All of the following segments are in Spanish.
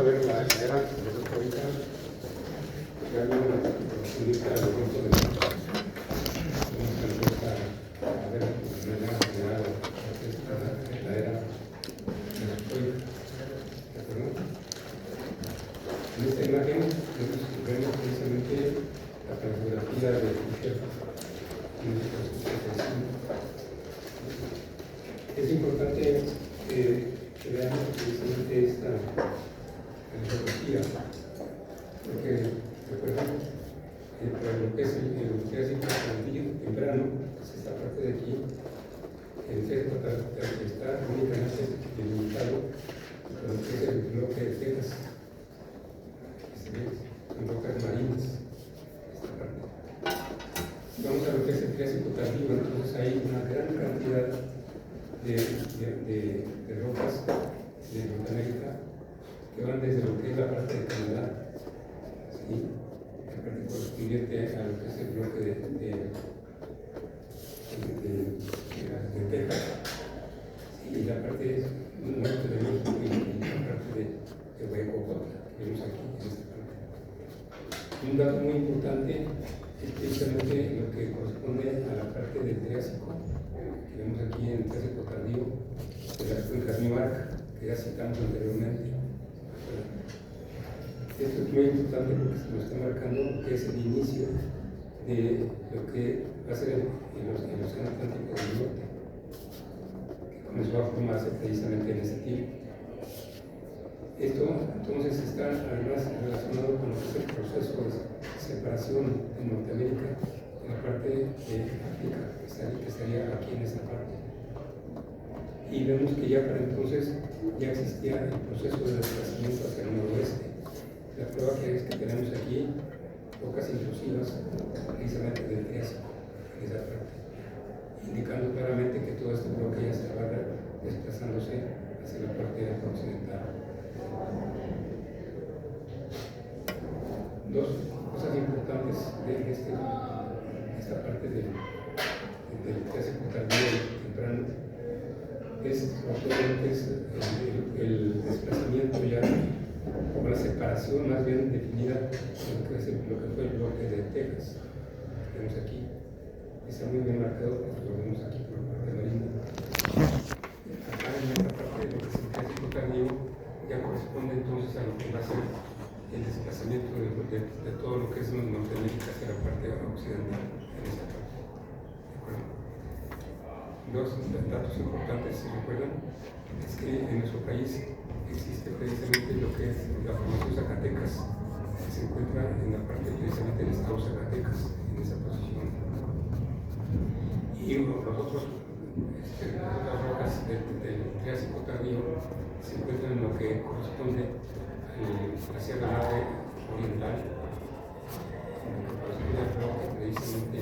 ver la era mesozoica, que habla de la característica del grupo de la era mesozoica. ¿De acuerdo? En esta imagen vemos precisamente la cartografía de Fischer. Es importante que veamos precisamente esta cartografía, porque recuerden para lo que es el Triásico tardío temprano, que es esta parte de aquí, el Triásico tardío está únicamente delimitado por lo que es el bloque de Texas, que se ve en rocas marinas, esta parte. Vamos a lo que es el Triásico tardío, entonces hay una gran cantidad de rocas de Norteamérica que van desde lo que es la parte de Canadá, ¿sí? La parte correspondiente a lo que es el bloque de Texas, ¿sí? Y la parte norte de México y la parte de Huehuecotla, que vemos aquí en esta parte. Un dato muy importante es precisamente lo que corresponde a la parte del Triásico, que vemos aquí en el Triásico tardío, de las cuencas Newark, que ya citamos anteriormente. Esto es muy importante porque se nos está marcando que es el inicio de lo que va a ser el Océano Atlántico del Norte, que comenzó a formarse precisamente en ese tiempo. Esto entonces está además relacionado con lo que es el proceso de separación de Norteamérica en la parte de África, que estaría aquí en esta parte. Y vemos que ya para entonces ya existía el proceso de desplazamiento hacia el noroeste. La prueba que tenemos aquí, rocas intrusivas, precisamente del Triásico, en esa parte, indicando claramente que todo este bloque ya estaba desplazándose hacia la parte occidental. Dos cosas importantes de esta parte del Triásico tardío temprano es el desplazamiento ya, o la separación más bien definida de lo que fue el bloque de Texas, que vemos aquí. Está muy bien marcado porque lo vemos aquí por la parte marina. Acá en esta parte de lo que es el Triásico tardío ya corresponde entonces a lo que va a ser el desplazamiento de todo lo que es Norteamérica hacia la parte occidental, en esta parte. ¿De acuerdo? Dos datos importantes, si recuerdan, es que en nuestro país existe precisamente lo que es la formación Zacatecas, que se encuentra en la parte precisamente del estado Zacatecas, en esa posición. Y los otros, las rocas del Triásico tardío se encuentran en lo que corresponde a la Sierra Madre Oriental, en lo que corresponde al bloque precisamente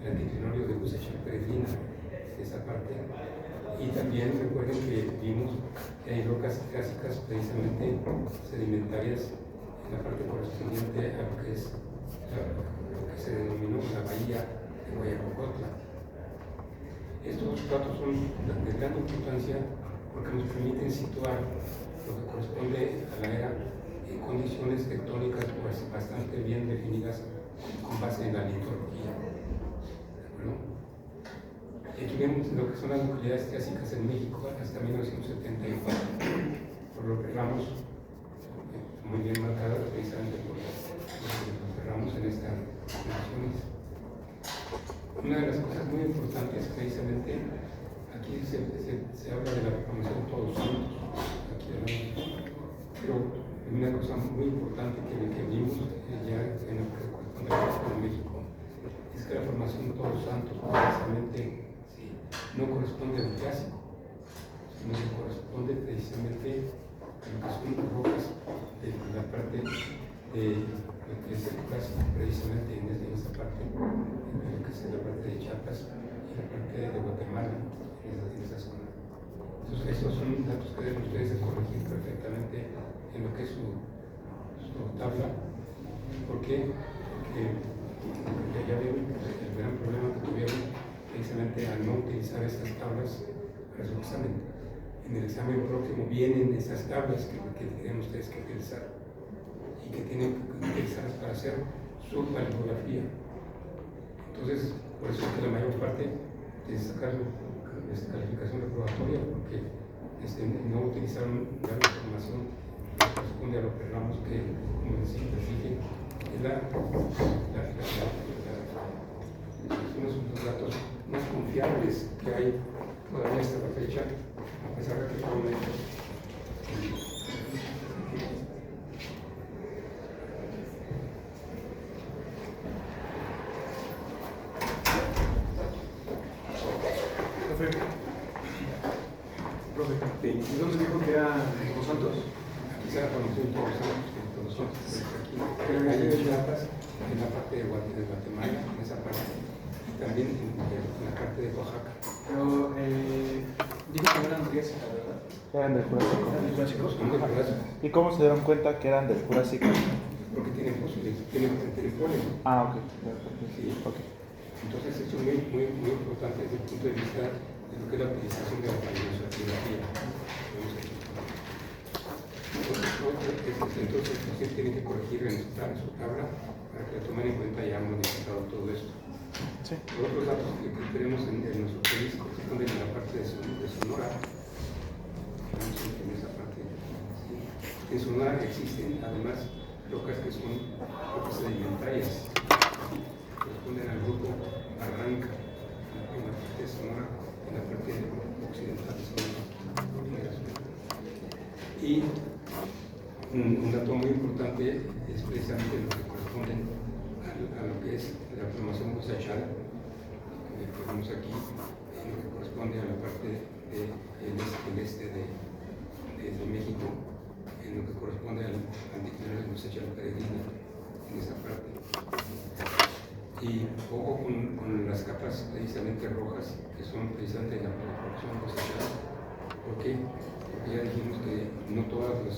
el anticlinorio de Bucechal Peregrina, esa parte. Y también recuerden que vimos que hay rocas clásicas precisamente sedimentarias en la parte correspondiente a lo que es lo que se denominó la bahía de Huehuecotla. Estos datos son de gran importancia porque nos permiten situar lo que corresponde a la era en condiciones tectónicas bastante bien definidas con base en la litología. Aquí vemos lo que son las localidades triásicas en México hasta 1974, por lo que Ramos, muy bien marcadas precisamente por lo que Ramos en estas relaciones. Una de las cosas muy importantes precisamente, aquí se habla de la formación de Todos Santos, aquí hablamos, pero una cosa muy importante que vimos ya en lo que corresponde a México es que la formación de Todos Santos precisamente no corresponde al Triásico, sino que corresponde precisamente a lo que son rocas de la parte de lo que es el Clásico, precisamente en esta parte, en lo que es la parte de Chiapas y la parte de Guatemala, en esa zona. Entonces, esos son datos que deben ustedes corregir perfectamente en lo que es su tabla. ¿Por qué? Porque ya vieron el gran problema que tuvieron precisamente al no utilizar estas tablas para su examen. en el examen próximo vienen esas tablas que tienen ustedes que utilizar y que tienen que utilizar para hacer su paleografía. Entonces, por eso es que la mayor parte de sacar esta calificación reprobatoria, porque no utilizaron la información que corresponde a lo que hablamos, que, como les dije, es unos de los datos más confiables que hay todavía hasta la fecha, a pesar de que fueron hechos. ¿Y dónde dijo que era Los Santos? Aquí se ha conocido en Todos Santos, pero aquí hay datas en la parte de Guatemala, en esa parte, y también en la parte de Oaxaca. Pero dijo que no eran Triásica, ¿verdad? Eran del Jurásico. ¿Eran del Jurásico? Son del Jurásico, ¿Y cómo se dieron cuenta que eran del Jurásico? porque tienen fósiles, tienen polen. Ah, ok. Sí. Ok. Entonces eso es muy importante desde el punto de vista de lo que es la utilización de la paleografía. Entonces usted tiene que corregir en su tabla para que la tomen en cuenta. Ya hemos modificado todo esto. Sí. Los otros datos que tenemos en nuestro país corresponden a la parte de Sonora. En esa parte. Sí. En Sonora existen además rocas que son rocas sedimentarias. Corresponden al grupo Barranca, en la parte de Sonora, en la parte occidental de Sonora. Y un dato muy importante es precisamente lo que corresponde a lo que es la formación cosechada, que vemos aquí, en lo que corresponde a la parte del este de México, en lo que corresponde al anticlinal de cosecha peregrina, en esa parte. Y ojo con las capas precisamente rojas, que son precisamente la producción cosechada. ¿Por qué? Porque ya dijimos que no todos los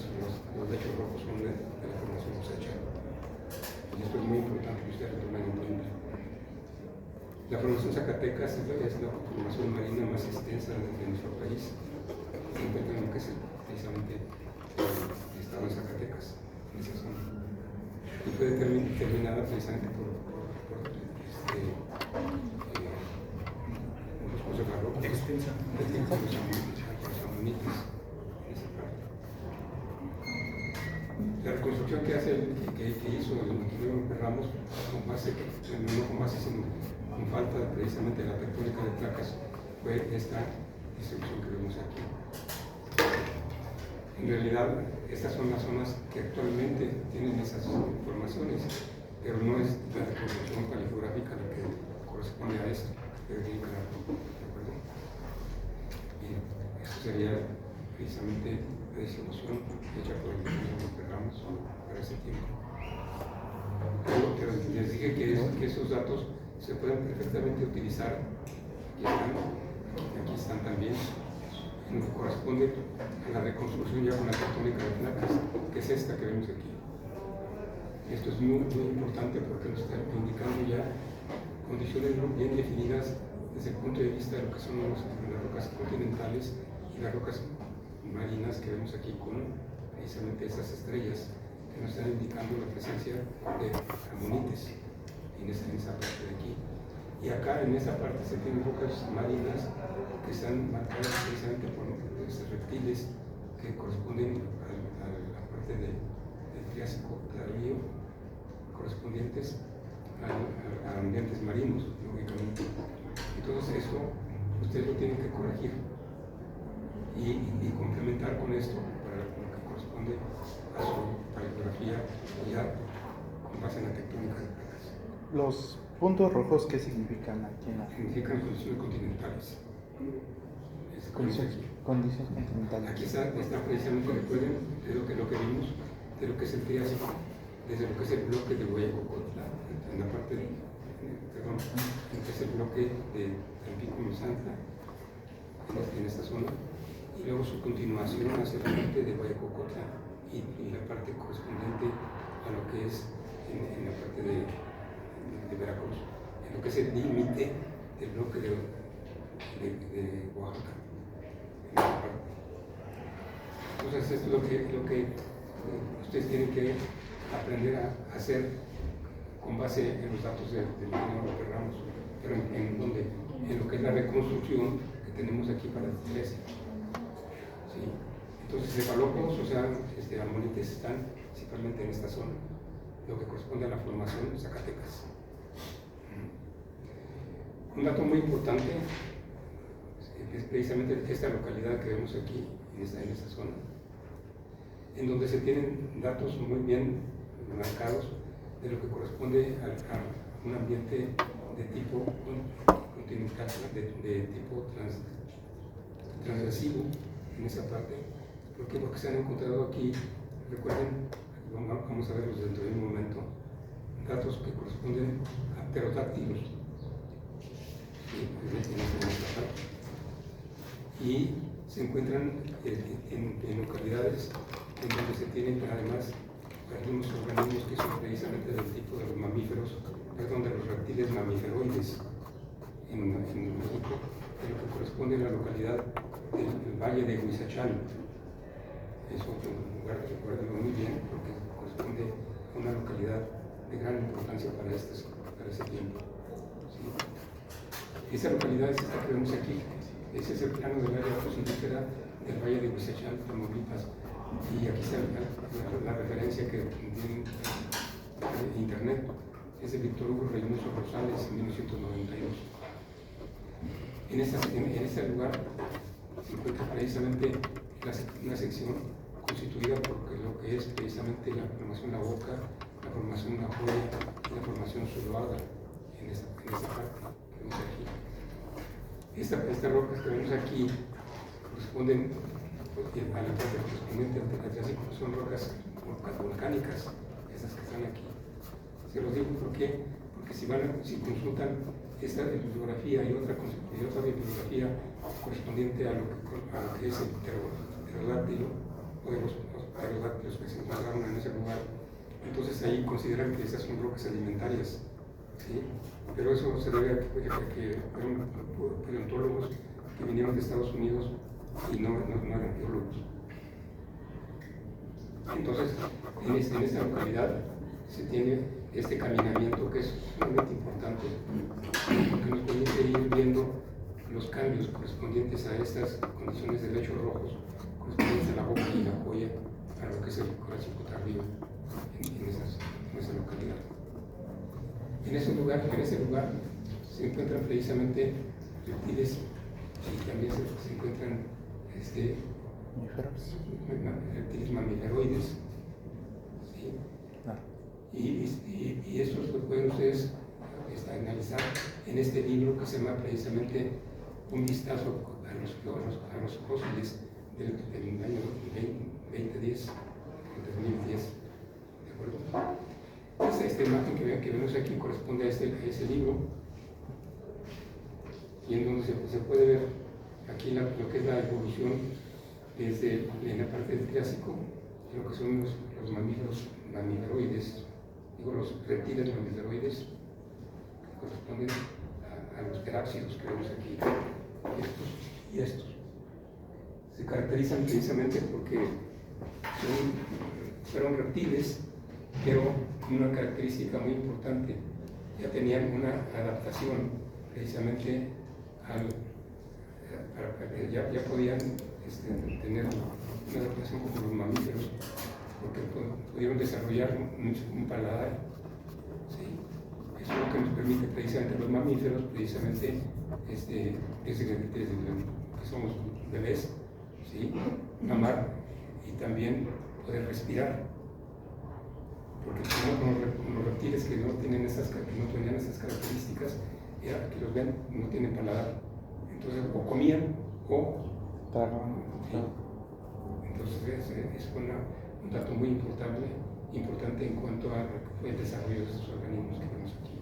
lechos rojos son de la formación cosechada. Y esto es muy importante que ustedes lo tomen en cuenta. La formación Zacatecas es la formación marina más extensa de nuestro país. Se encuentra en lo que es precisamente el estado de Zacatecas, en esa zona. Y fue determinada precisamente por los cursos barrocos. Extensa. Los amonites, en esa parte. La reconstrucción que hizo el ingeniero Ramos, no con base, sino con falta precisamente de la tectónica de placas, fue esta distribución que vemos aquí. En realidad, estas son las zonas que actualmente tienen esas informaciones, pero no es la reconstrucción paleográfica la que corresponde a esto, que debe ¿de acuerdo? Y eso sería precisamente la distribución hecha por el ingeniero Ramos para ese tiempo. Les dije que esos datos se pueden perfectamente utilizar. Aquí están también, en lo que corresponde a la reconstrucción ya con la tectónica de placas, que es esta que vemos aquí. Esto es muy importante porque nos está indicando ya condiciones bien definidas desde el punto de vista de lo que son las rocas continentales y las rocas marinas que vemos aquí con precisamente esas estrellas que nos están indicando la presencia de amonites en esa parte de aquí. Y acá en esa parte se tienen rocas marinas que están marcadas precisamente por estos reptiles que corresponden a la parte del Triásico tardío, correspondientes a ambientes marinos, lógicamente. Entonces eso ustedes lo tienen que corregir y complementar con esto para lo que corresponde a su paleografía ya con base en la tectónica de placas. Los puntos rojos, ¿qué significan aquí en la? Significan condiciones continentales. Condiciones continentales. Aquí está precisamente, recuerden, de lo que vimos, de lo que es el Triásico, desde lo que es el bloque de Huayacocotla, en la parte en lo que es el bloque de Tampico Misantla, en esta zona, y luego su continuación hacia la parte de Huayacocotla y la parte correspondiente a lo que es en la parte de Veracruz, en lo que es el límite del bloque de Oaxaca, en esa parte. Entonces esto es lo que ustedes tienen que aprender a hacer con base en los datos del ingeniero López Ramos, pero en lo que es la reconstrucción que tenemos aquí para el 13. ¿Sí? Entonces, cefalópodos, o sea, amonites están principalmente en esta zona, lo que corresponde a la formación Zacatecas. Un dato muy importante es precisamente esta localidad que vemos aquí, en esta zona, en donde se tienen datos muy bien marcados de lo que corresponde a un ambiente de tipo continental, de tipo transgresivo en esa parte. ¿Por qué? Porque se han encontrado aquí, recuerden, vamos a verlos dentro de un momento, datos que corresponden a pterodáctilos en esta parte. Y se encuentran en localidades en donde se tienen además algunos organismos que son precisamente del tipo de los mamíferos, perdón, de los reptiles mamiferoides en México, de lo que corresponde a la localidad del Valle de Huizachan. Es otro lugar, recuérdenlo muy bien, porque corresponde a una localidad de gran importancia para ese tiempo. ¿Sí? Esa localidad es esta que vemos aquí. Ese es el plano del área fossilífera del Valle de Huizachan, Tamaulipas. Y aquí está la referencia que tiene internet, es de Víctor Hugo Reynoso Rosales en 1992. En este lugar se encuentra precisamente una sección constituida por lo que es precisamente la formación La Boca, la formación La Joya y la formación Zuloaga en esta parte que vemos aquí. Estas rocas que vemos aquí corresponden a la parte correspondiente al Triásico, son rocas volcánicas, esas que están aquí. Se los digo porque si consultan esta bibliografía y otra bibliografía correspondiente a lo que es el pterodáctilo o de los pterodáctilos que se encontraron en ese lugar, entonces ahí consideran que esas son rocas alimentarias. ¿Sí? Pero eso se debe a que fueron paleontólogos que vinieron de Estados Unidos y no eran geólogos. Entonces, en esta localidad se tiene este caminamiento que es sumamente importante, porque nos permite ir viendo los cambios correspondientes a estas condiciones de lechos rojos, correspondientes a La Boca y La Joya, a lo que es el Jurásico tardío en esa localidad. En ese lugar se encuentran precisamente reptiles y también se encuentran reptiles mamiferoides. ¿Sí? Y estos lo pueden ustedes analizar en este libro que se llama precisamente Un vistazo a los fósiles del año 2010, 2010. ¿De acuerdo? Esta imagen que vemos aquí corresponde a ese libro, y en donde se puede ver aquí lo que es la evolución desde en la parte del Triásico, de lo que son los mamíferos mamiferoides, los reptiles mamiferoides, que corresponden a los terápsidos que vemos aquí, estos y estos. Se caracterizan precisamente porque fueron reptiles, pero una característica muy importante, ya tenían una adaptación precisamente ya podían tener una adaptación como los mamíferos, porque pudieron desarrollar un paladar. ¿Sí? Eso es lo que nos permite precisamente los mamíferos, precisamente desde que somos bebés, ¿sí? Mamar y también poder respirar. Porque como los reptiles que no tenían esas características, era que los ven, no tienen paladar. Entonces, o comían o tragaban. Sí. Entonces, es un dato muy importante en cuanto a lo que fue el desarrollo de estos organismos que vemos aquí.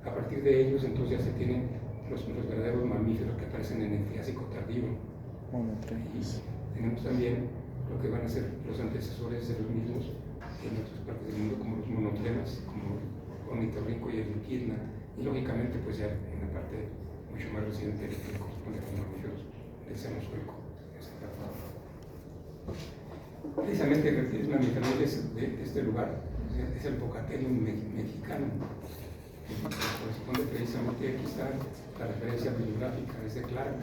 A partir de ellos, entonces, ya se tienen los verdaderos mamíferos que aparecen en el Triásico tardío. Y tenemos también lo que van a ser los antecesores de los mismos en otras partes del mundo, como los monotremas, como el ornitorrinco y el equidna, y lógicamente pues ya en la parte mucho más reciente que corresponde a los mamíferos del Cenozoico. Precisamente reptiles mamíferos de este lugar es el Bocaterium mexicano, que corresponde precisamente, aquí está la referencia bibliográfica, es de Clark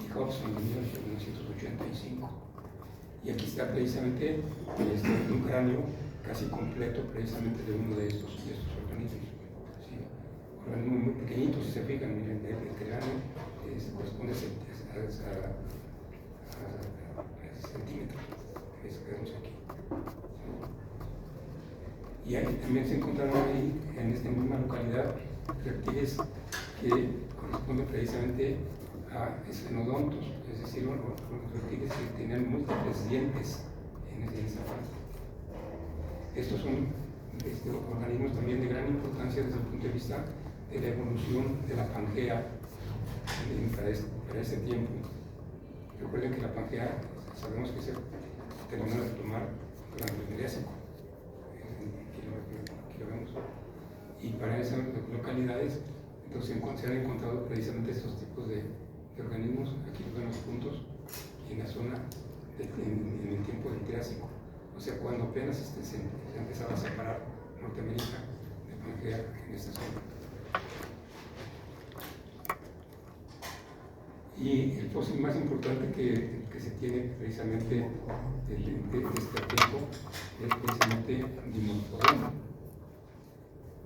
y Hobson de 1985. Y aquí está precisamente un cráneo casi completo precisamente de uno de estos organismos. ¿Sí? Organismos muy pequeñitos, si se fijan, miren, el cráneo corresponde a centímetros, eso que vemos aquí. ¿Sí? Y ahí también se encontraron ahí, en esta misma localidad, reptiles que corresponden precisamente a esfenodontos, es decir, los reptiles que tenían múltiples dientes en esa parte. Estos son organismos también de gran importancia desde el punto de vista de la evolución de la Pangea para este tiempo. Recuerden que la Pangea sabemos que se terminó de tomar durante el Triásico, aquí lo vemos, y para esas localidades entonces se han encontrado precisamente estos tipos de organismos, aquí ven los puntos, en la zona en el tiempo del Triásico, o sea, cuando apenas se empezaba a separar Norteamérica de Pangea en esta zona. Y el fósil más importante que se tiene precisamente de este tiempo es precisamente Dimorphodon.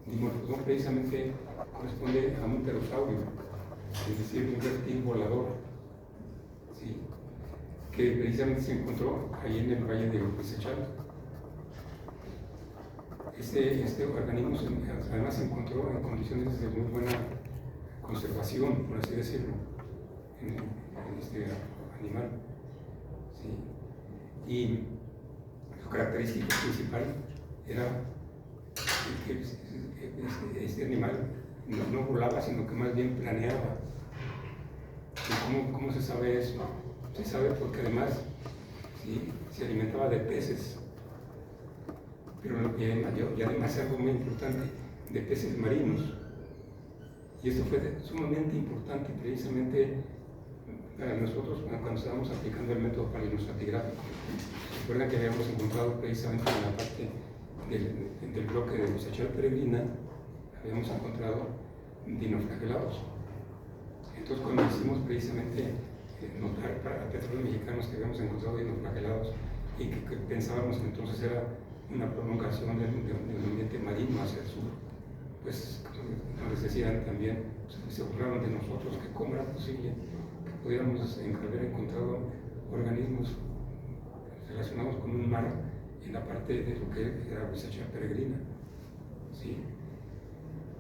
Dimorphodon precisamente corresponde a un pterosaurio, es decir, un reptil volador, ¿sí? Que precisamente se encontró ahí en el valle de Huizachal. Este organismo además se encontró en condiciones de muy buena conservación, por así decirlo, en este animal. ¿Sí? Y su característica principal era que este animal no volaba, sino que más bien planeaba. ¿Y cómo se sabe eso? Se sabe porque además, ¿sí?, se alimentaba de peces, pero y además algo muy importante, de peces marinos. Y esto fue sumamente importante precisamente para nosotros cuando estábamos aplicando el método palinoestratigráfico. Recuerden que habíamos encontrado precisamente en la parte del bloque de Huizachal peregrina, habíamos encontrado dinoflagelados. Entonces, cuando hicimos precisamente notar para petróleos mexicanos que habíamos encontrado dinoflagelados y que pensábamos que entonces era una prolongación del ambiente marino hacia el sur, pues como les decían también, se burlaron de nosotros, que cómo era posible que pudiéramos haber encontrado organismos relacionados con un mar en la parte de lo que era Huizachal peregrina. ¿Sí?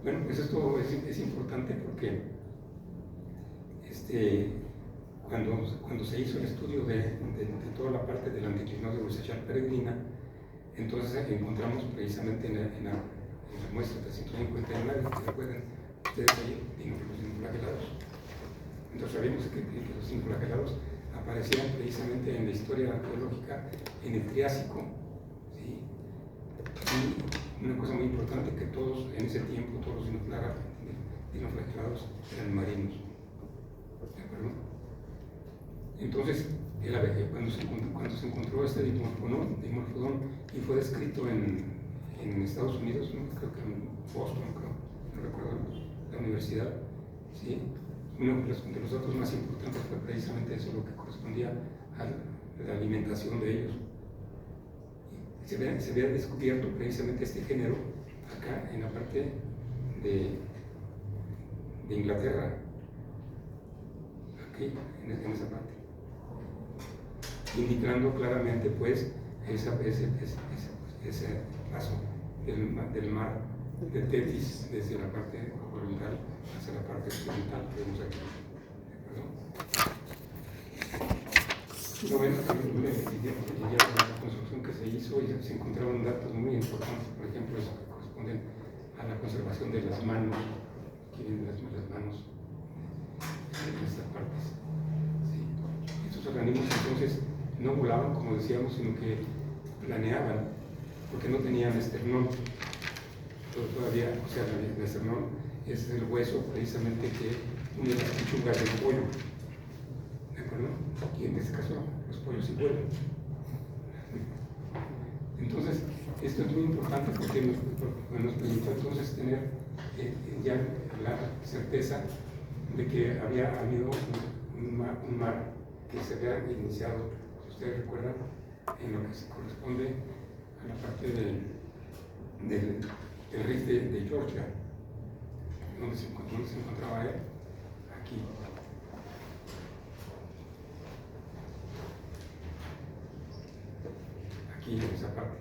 Bueno, pues esto es importante porque cuando se hizo el estudio de toda la parte del anticlinal de Huizachal peregrina, entonces encontramos precisamente en la muestra 359, recuerden ustedes ahí, los dinoflagelados. Entonces sabemos que los dinoflagelados aparecían precisamente en la historia arqueológica en el Triásico. ¿Sí? Y una cosa muy importante, que todos en ese tiempo, todos los dinoflagelados eran marinos. ¿De acuerdo? Entonces, cuando se encontró este Dimorphodon y fue descrito en Estados Unidos, ¿no? Creo que en Boston, no recuerdo la universidad, ¿sí? Uno de los datos más importantes fue precisamente eso, lo que correspondía a la alimentación de ellos. Se había descubierto precisamente este género acá en la parte de Inglaterra, aquí en esa parte, indicando claramente pues ese paso del mar de Tetis desde la parte oriental hacia la parte occidental que vemos aquí. Bueno, la construcción que se hizo y se encontraron datos muy importantes, por ejemplo, eso que corresponden a la conservación de las manos, aquí vienen las manos en estas partes. ¿Sí? Estos organismos entonces no volaban, como decíamos, sino que planeaban, porque no tenían esternón. Todavía, o sea, el esternón es el hueso precisamente que une las pechugas del pollo. ¿De acuerdo? Y en este caso, los pollos sí vuelan. Entonces, esto es muy importante porque nos permitió entonces tener ya la certeza de que había habido un mar que se había iniciado, si ustedes recuerdan, en lo que se corresponde a la parte del Rift de Georgia, donde se encontraba él, aquí. Aquí en esa parte,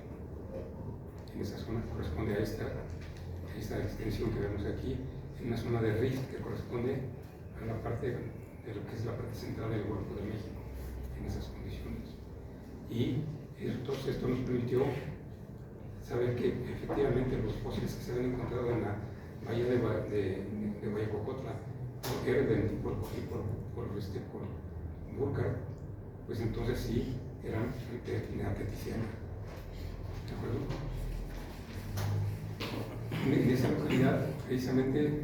en esa zona corresponde a esta extensión que vemos aquí, en una zona de Rift que corresponde a la parte de lo que es la parte central del Golfo de México, en esas condiciones. Y entonces esto nos permitió saber que efectivamente los fósiles que se habían encontrado en la bahía de Guayacocotla, por Erden y por Burkhardt, pues entonces sí eran de actividad tetiana. ¿De acuerdo? En esa localidad, precisamente,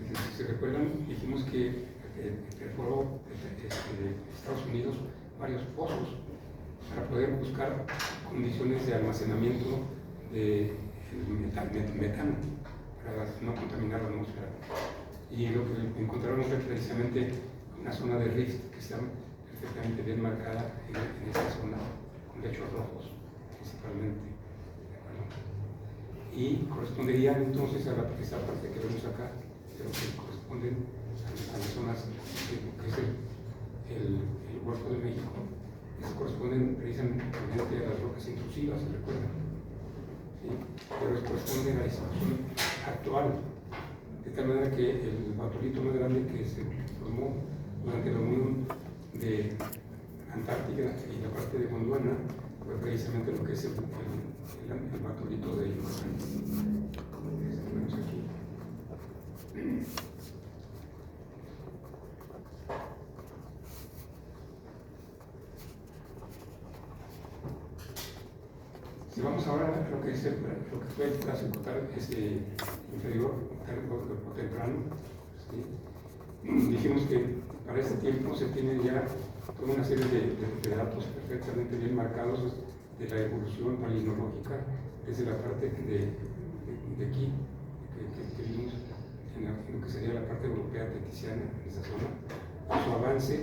si se recuerdan, dijimos que perforó Estados Unidos varios pozos para poder buscar condiciones de almacenamiento de metano, para no contaminar la atmósfera. Y lo que encontraron fue precisamente una zona de rift que está perfectamente bien marcada en esta zona, con lechos rojos principalmente. Y corresponderían entonces a esta parte que vemos acá, pero que corresponden a las zonas de lo que es el Golfo de México, que corresponden precisamente a las rocas intrusivas, ¿se recuerdan? ¿Sí? Pero corresponden a la situación actual, de tal manera que el batolito más grande que se formó durante la unión de Antártida y la parte de Gondwana fue precisamente lo que es el batolito de Yucatán. Este vemos aquí. Si vamos ahora a lo que fue el Jurásico inferior o temprano, ¿sí? Dijimos que para este tiempo se tiene ya toda una serie de datos perfectamente bien marcados de la evolución palinológica desde la parte de aquí, que vimos en lo que sería la parte europea teticiana, en esa zona, y su avance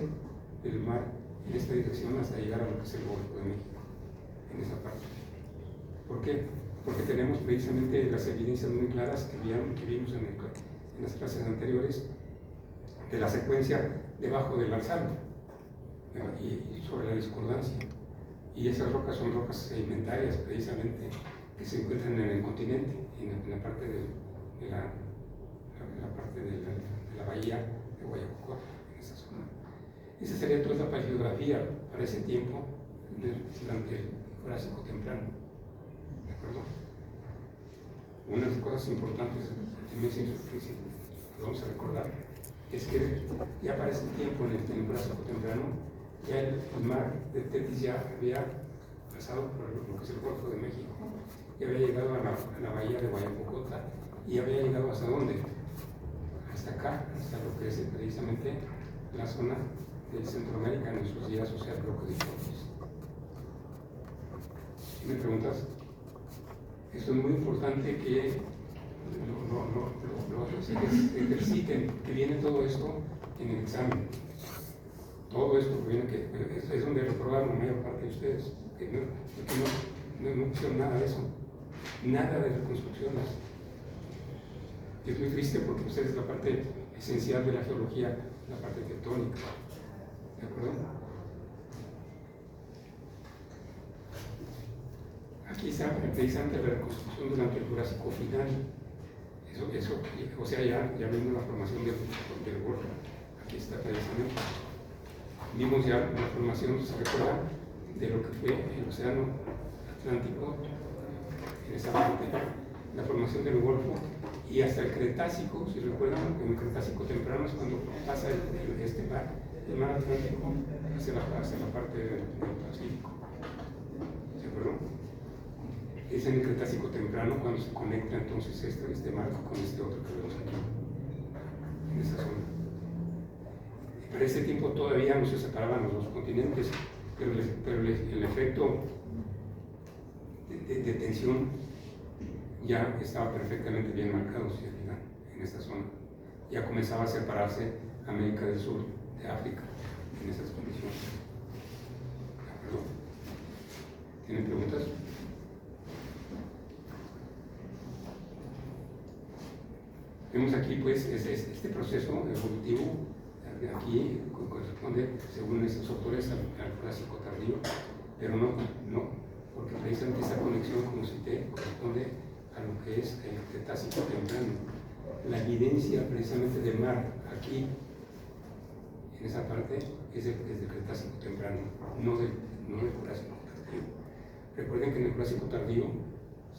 del mar en esta dirección hasta llegar a lo que es el Golfo de México, en esa parte. ¿Por qué? Porque tenemos precisamente las evidencias muy claras que vimos en las clases anteriores de la secuencia debajo del alzado y sobre la discordancia. Y esas rocas son rocas sedimentarias precisamente que se encuentran en el continente, en la parte de la bahía de Guayacocotla, en esa zona. Esa sería toda la paleografía para ese tiempo durante el Jurásico temprano. ¿De acuerdo? Una de las cosas importantes que vamos a recordar es que ya para ese tiempo, en el Jurásico temprano, ya el mar de Tetis ya había pasado por lo que es el Golfo de México, y había llegado a la bahía de Guayacocotla, y había llegado ¿hasta dónde? Hasta acá, hasta lo que es precisamente la zona de Centroamérica en nuestros días, o sea, el bloque de Choques. Si me preguntas, esto es muy importante que lo ejerciten, que viene todo esto en el examen. Todo esto que viene, que es donde reprobaron la mayor parte de ustedes, que no hicieron nada de eso, nada de reconstrucciones. Y es muy triste porque ustedes es la parte esencial de la geología, la parte tectónica. ¿De acuerdo? Aquí está precisamente la reconstrucción durante el Jurásico final. Eso, o sea, ya vimos la formación del Golfo. Aquí está precisamente. Vimos ya la formación, se recuerda, de lo que fue el Océano Atlántico, en esa parte, la formación del Golfo, y hasta el Cretácico, si recuerdan, en el Cretácico temprano es cuando pasa el mar Atlántico hacia la parte del Pacífico. ¿De acuerdo? Es en el Cretácico temprano cuando se conecta entonces este mar con este otro que vemos aquí, en esa zona. Para ese tiempo todavía no se separaban los dos continentes, pero el efecto de tensión ya estaba perfectamente bien marcado, si al final, en esta zona. Ya comenzaba a separarse América del Sur de África en esas condiciones. ¿De acuerdo? ¿Tienen preguntas? Vemos aquí pues este proceso evolutivo, aquí corresponde, según estos autores, al Jurásico tardío, pero no, porque precisamente esta conexión, como cité, corresponde a lo que es el Cretácico temprano. La evidencia precisamente de mar aquí, en esa parte, es del Cretácico temprano, no del Jurásico tardío. Recuerden que en el Jurásico tardío,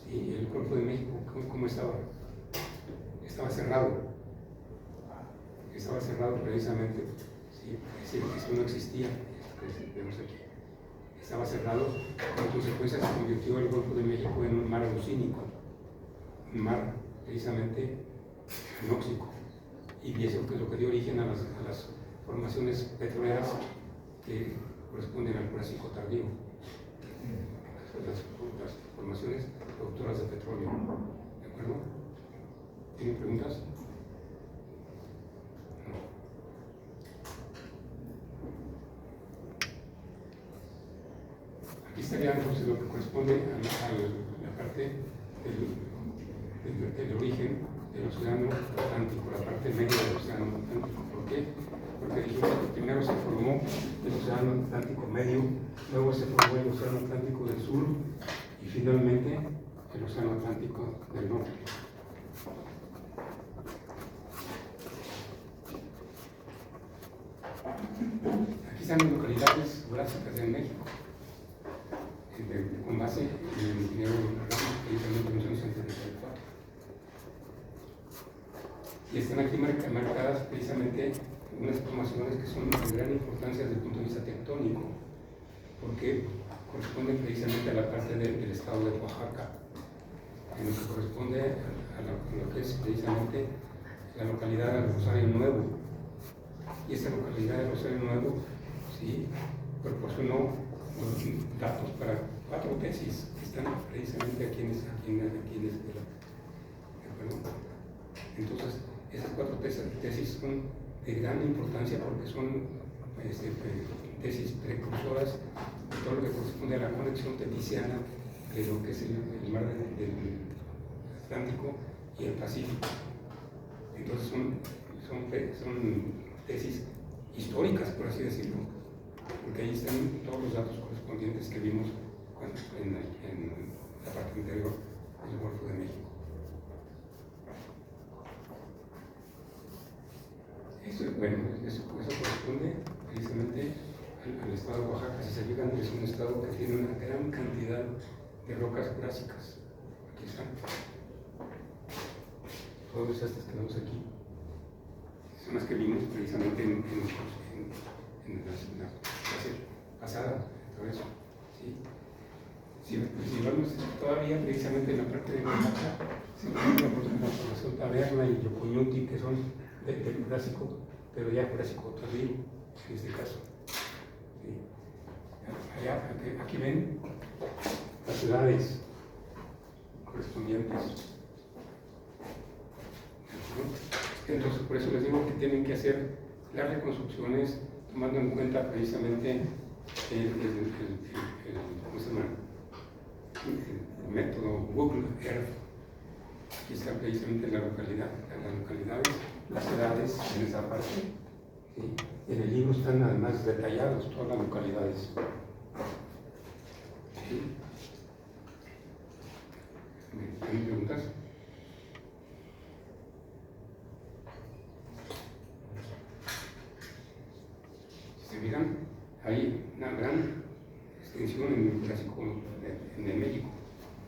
sí, el Golfo de México, ¿cómo estaba? Estaba cerrado precisamente, ¿sí? Es decir, eso no existía, esto que vemos aquí. Estaba cerrado, como consecuencia se convirtió el Golfo de México en un mar oceánico, un mar precisamente anóxico, y eso es lo que dio origen a las formaciones petroleras que corresponden al Jurásico tardío, las formaciones productoras de petróleo. ¿De acuerdo? ¿Tienen preguntas? Aquí estaría entonces lo que corresponde a la parte del origen del océano Atlántico, la parte media del océano Atlántico. ¿Por qué? Porque dijimos que primero se formó el océano Atlántico medio, luego se formó el océano Atlántico del sur y finalmente el océano Atlántico del norte. Aquí están las localidades juráficas en México, con base en el ingeniero precisamente en 1974. Y están aquí marcadas precisamente unas formaciones que son de gran importancia desde el punto de vista tectónico, porque corresponden precisamente a la parte del estado de Oaxaca, en lo que corresponde a lo que es precisamente la localidad de Rosario Nuevo. Y esta localidad de Rosario Nuevo, sí, proporcionó datos para 4 tesis que están precisamente aquí en esta escuela. ¿De acuerdo? Entonces, esas 4 tesis son de gran importancia porque son tesis precursoras de todo lo que corresponde a la conexión tepiciana de lo que es el mar del Atlántico y el Pacífico. Entonces, son tesis históricas, por así decirlo, porque ahí están todos los datos correspondientes que vimos en la parte interior del Golfo de México. Eso corresponde precisamente al estado de Oaxaca. Si se fijan, es un estado que tiene una gran cantidad de rocas jurásicas. Aquí están. Todas estas que vemos aquí son las que vimos precisamente en la clase pasada, todo eso. ¿Sí? Si vamos todavía precisamente en la parte de Oaxaca, se encuentra por ejemplo la formación Taberna y Yocoyuti, que son del Jurásico, pero ya Jurásico tardío, en este caso. ¿Sí? Aquí ven las ciudades correspondientes. Entonces, por eso les digo que tienen que hacer las reconstrucciones tomando en cuenta precisamente ¿cómo se llama? El método Google Earth. Aquí está precisamente las localidades, las ciudades en esa parte. ¿Sí? En el libro están además detallados todas las localidades. ¿Sí? ¿Tienen preguntas? Si se fijan, hay una gran extensión en el Jurásico, en el México,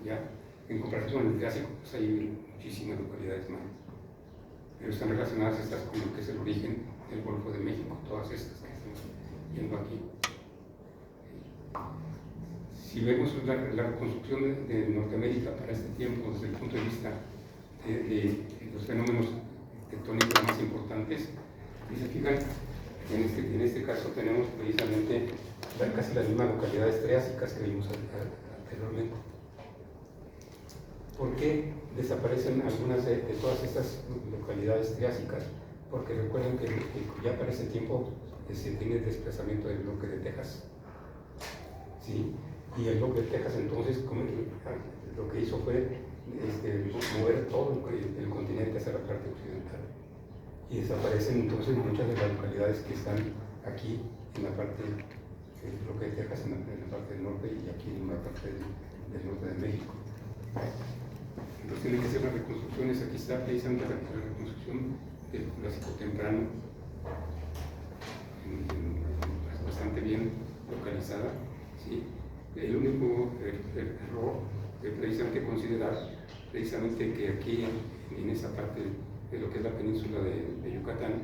ya en comparación con el Jurásico, pues hay muchísimas localidades más, pero están relacionadas estas con lo que es el origen del Golfo de México, todas estas que estamos viendo aquí. Si vemos la reconstrucción de Norteamérica para este tiempo desde el punto de vista de los fenómenos tectónicos más importantes, y se fijan, en este caso tenemos precisamente casi las mismas localidades triásicas que vimos anteriormente. ¿Por qué desaparecen algunas de todas estas localidades triásicas? Porque recuerden que ya para ese tiempo se tiene desplazamiento del bloque de Texas. ¿Sí? Y el bloque de Texas entonces lo que hizo fue mover todo el continente hacia la parte occidental. Y desaparecen entonces muchas de las localidades que están aquí en la parte del bloque de Texas, en la parte del norte, y aquí en la parte del norte de México. Entonces tienen que hacer las reconstrucciones. Aquí está precisamente la reconstrucción del Jurásico temprano, bastante bien localizada. ¿Sí? El único error que precisamente considerar, precisamente que aquí en esa parte de lo que es la península de Yucatán,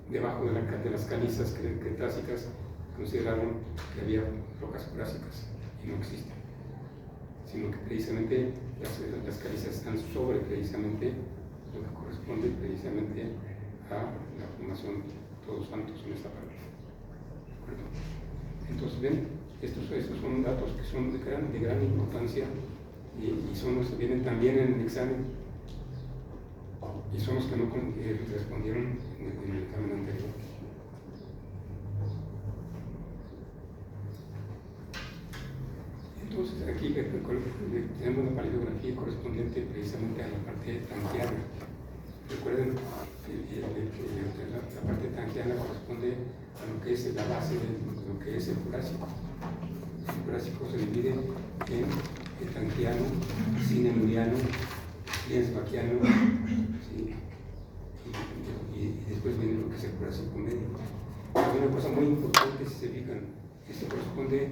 debajo de las calizas cretásicas, consideraron que había rocas jurásicas y no existen, sino que precisamente las calizas están sobre precisamente lo que corresponde precisamente a la formación Todos Santos en esta parte. Entonces ven, estos son datos que son de gran importancia y son los que vienen también en el examen y son los que no respondieron en el examen anterior. Entonces aquí tenemos la paleografía correspondiente precisamente a la parte tangiana. Recuerden que la parte tangiana corresponde a lo que es la base de lo que es el Jurásico. El Jurásico se divide en el tangiano, cinemuriano, lienzbaquiano, ¿sí? y después viene lo que es el Jurásico medio. Hay una cosa muy importante, si se fijan, esto corresponde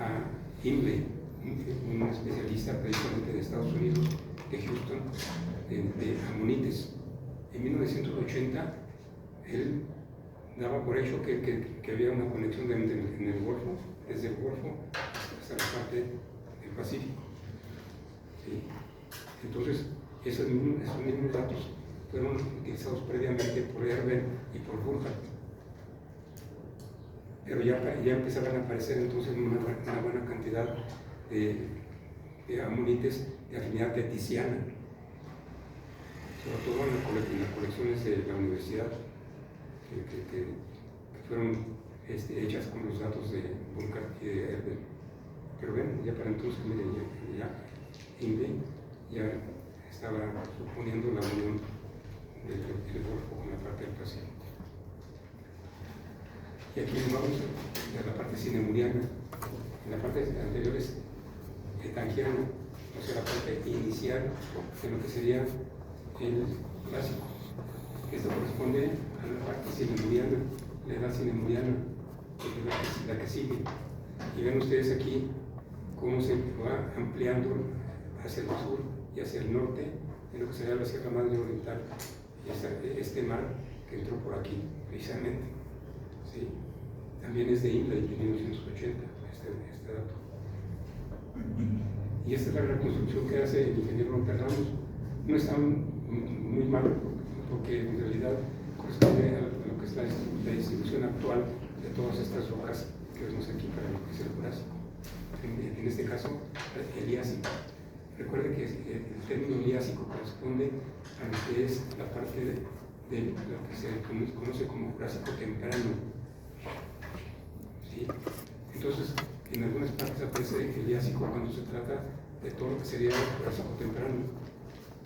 a Hindley, un especialista precisamente de Estados Unidos, de Houston, de amonites. En 1980, él daba por hecho que había una conexión en el Golfo, desde el Golfo hasta la parte del Pacífico. ¿Sí? Entonces, esos mismos datos fueron utilizados previamente por Herber y por Burkhardt. Pero ya empezaban a aparecer entonces una buena cantidad de amonites de afinidad tetiziana, sobre todo en las colecciones de la universidad que fueron hechas con los datos de Burkhardt y de Herber. Pero ven, ya para entonces ya Hindley ya estaba suponiendo la unión del Golfo con la parte del Pacífico. Y aquí vamos a la parte cinemuriana. En la parte anterior es tangiana, o sea, la parte inicial de lo que sería el clásico. Esto corresponde a la parte cinemuriana, la edad cinemuriana, que es la que sigue. Y ven ustedes aquí cómo se va ampliando hacia el sur y hacia el norte, en lo que sería la Sierra Madre Oriental, y este mar que entró por aquí, precisamente. ¿Sí? También es de Hindley, de 1980, este dato. Y esta es la reconstrucción que hace el ingeniero López Ramos. No está muy mal, porque en realidad corresponde a lo que es la distribución actual de todas estas rocas que vemos aquí para lo que es el Jurásico. En este caso, el Liásico. Recuerde que el término Liásico corresponde a lo que es la parte de lo que se conoce como Jurásico temprano. ¿Sí? Entonces, en algunas partes aparece el Liásico cuando se trata de todo lo que sería el Jurásico temprano,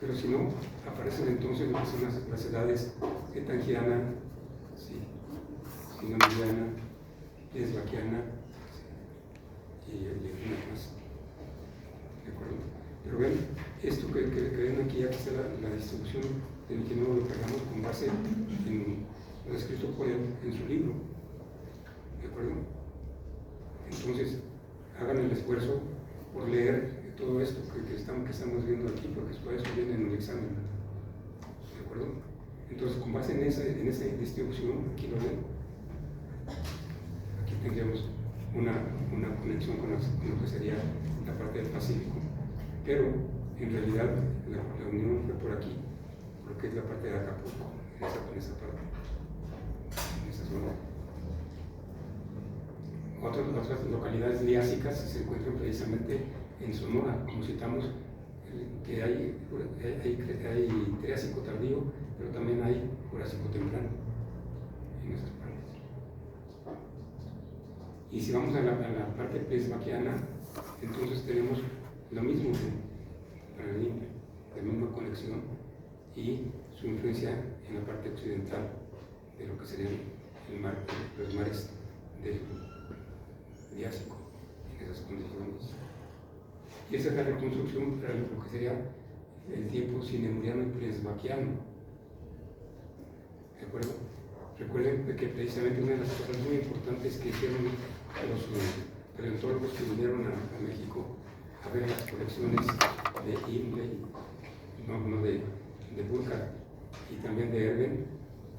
pero si no, aparecen entonces lo que son las edades tangiana, ¿sí? Cinemuriana, lienzbaquiana, ¿sí? y algunas más. ¿De acuerdo? Pero ven, esto que ven aquí, aquí está la distribución del ingeniero López Ramos con base en lo escrito por él en su libro. ¿De acuerdo? Entonces, hagan el esfuerzo por leer todo esto que estamos viendo aquí, porque después eso viene en el examen. ¿De acuerdo? Entonces, con base en esa distribución, aquí lo ven, aquí tendríamos una conexión con lo que sería la parte del Pacífico. Pero, en realidad, la unión fue por aquí, porque es la parte de Acapulco, en esa parte, en esa zona. Otras localidades liásicas se encuentran precisamente en Sonora, como citamos que hay Triásico tardío, pero también hay Jurásico temprano en esas partes. Y si vamos a la parte pleistoceno, entonces tenemos lo mismo para el INPE, la misma conexión y su influencia en la parte occidental de lo que serían los mares del Triásico en esas condiciones. Y esa es la reconstrucción para lo que sería el tiempo sinemuriano y pleistoceno. ¿De acuerdo? Recuerden que precisamente una de las cosas muy importantes que hicieron los paleontólogos que vinieron a México a ver las colecciones de Imlay, de Burkhardt y también de Erben,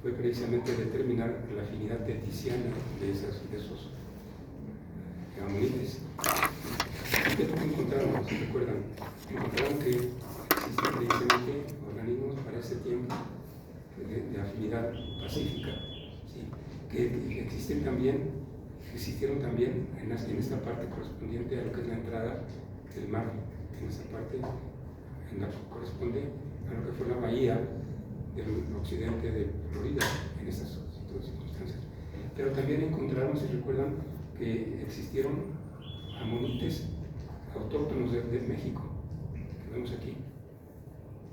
fue precisamente determinar la afinidad teticiana de esos amonites. ¿Qué encontraron? ¿Se recuerdan? Encontraron que existen precisamente organismos para ese tiempo de afinidad pacífica, ¿sí? Que existieron también en esta parte correspondiente a lo que es la entrada del mar, en esa parte en la que corresponde a lo que fue la bahía del occidente de Florida, en estas circunstancias. Pero también encontraron, si recuerdan, que existieron amonites autóctonos de México, que vemos aquí.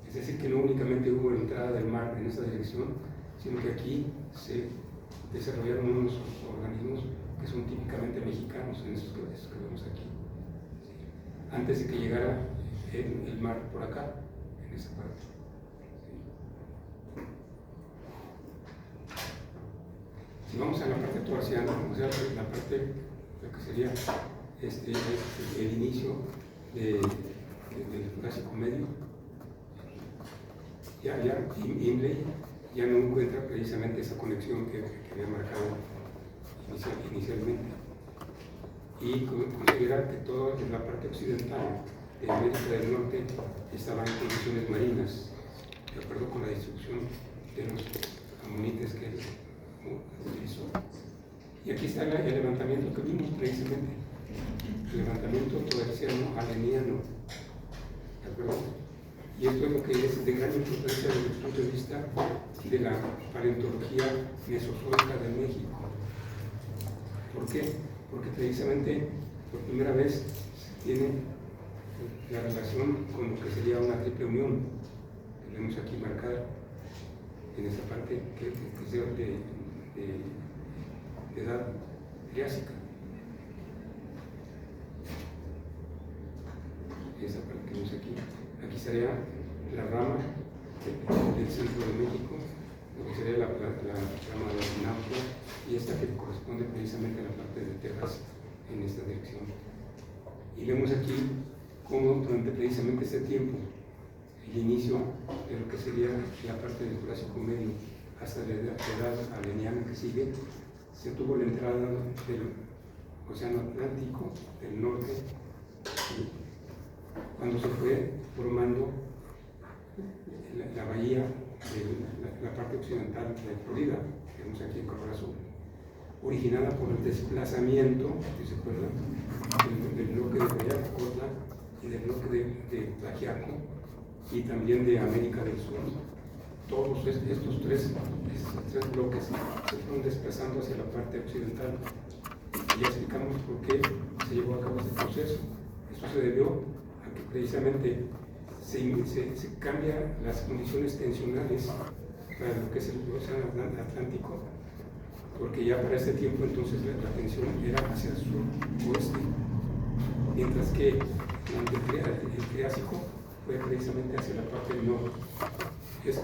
Es decir, que no únicamente hubo entrada del mar en esa dirección, sino que aquí se desarrollaron unos organismos que son típicamente mexicanos, en esos que vemos aquí, ¿sí? Antes de que llegara el mar por acá, en esa parte. ¿Sí? Si vamos a la parte toarciana, o sea, la parte, lo que sería el inicio del Jurásico medio, Imlay ya no encuentra precisamente esa conexión que había marcado inicialmente, y considera que toda la parte occidental de América del Norte estaba en condiciones marinas, de acuerdo con la distribución de los amonites que él utilizó. Y aquí está el levantamiento que vimos precisamente, el levantamiento toarciano aleniano, ¿de acuerdo? Y esto es lo que es de gran importancia desde el punto de vista de la paleontología mesozoica de México. ¿Por qué? Porque precisamente por primera vez se tiene la relación con lo que sería una triple unión, que vemos aquí marcada en esta parte que es de edad triásica. Esa parte que vemos aquí. Aquí sería la rama del centro de México, lo que sería la rama de Nápoles, y esta que corresponde precisamente a la parte de Texas en esta dirección. Y vemos aquí cómo durante precisamente este tiempo, el inicio de lo que sería la parte del Jurásico medio hasta la edad aleniana que sigue, se tuvo la entrada del Océano Atlántico del norte, cuando se fue formando la bahía de la parte occidental de Florida, que vemos aquí en color azul, originada por el desplazamiento, si se acuerdan, del bloque de Guayacocotla y del bloque de Tlaxiaco y también de América del Sur. Todos estos tres bloques se fueron desplazando hacia la parte occidental. Y ya explicamos por qué se llevó a cabo este proceso. Esto se debió a que precisamente se cambian las condiciones tensionales para lo que es el Océano Atlántico, porque ya para este tiempo entonces la tensión era hacia el sur-oeste, mientras que el Triásico fue precisamente hacia la parte del noroeste.